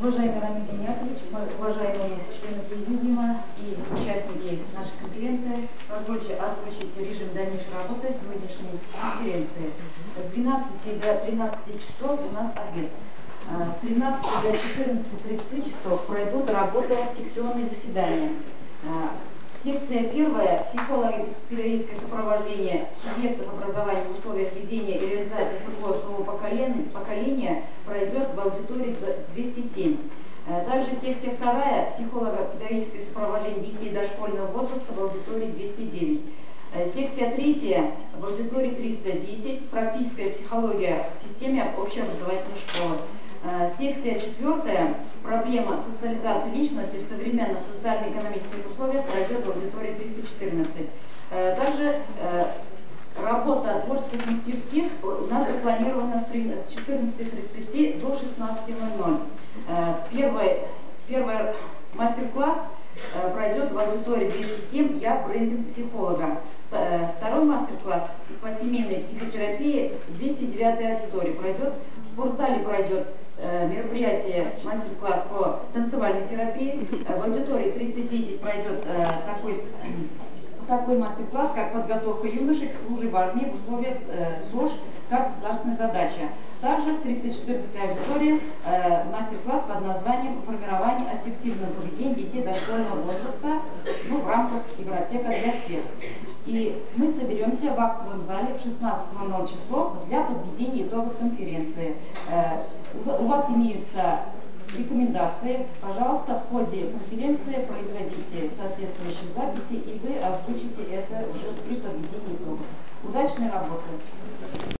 Уважаемый Рамиль Гениатович, уважаемые члены президиума и участники нашей конференции, позвольте озвучить режим дальнейшей работы сегодняшней конференции. С 12 до 13 часов у нас обед. С 13 до 14:30 часов пройдут работа секционные заседания. Секция первая «Психолого-педагогическое сопровождение субъектов образования в условиях ведения и реализации руководственного поколения» пройдет в аудитории 207. Также секция вторая «Психолого-педагогическое сопровождение детей дошкольного возраста» в аудитории 209. Секция третья в аудитории 310 «Практическая психология в системе общеобразовательной школы». Секция четвертая «Проблема социализации личности в современных социально-экономических условиях» пройдет в аудитории 314. Также работа творческих мастерских у нас запланирована с 14:30 до 16:00. Первый мастер-класс пройдет в аудитории 207 «Я брендинг психолога». Второй мастер-класс по семейной психотерапии в 209 аудитории пройдет. В спортзале пройдет мероприятие, мастер-класс по танцевальной терапии. В аудитории 310 пройдет такой мастер-класс, как подготовка юношей к службе в армии в условиях СОЖ как государственная задача. Также в 314 аудитории мастер-класс под названием «Формирование ассертивного поведения детей дошкольного возраста» в рамках «Игротека для всех». И мы соберемся в актовом зале в 16:00 часов для подведения итогов конференции. У вас имеются рекомендации. Пожалуйста, в ходе конференции производите соответствующие записи, и вы озвучите это уже при подведении итогов. Удачной работы!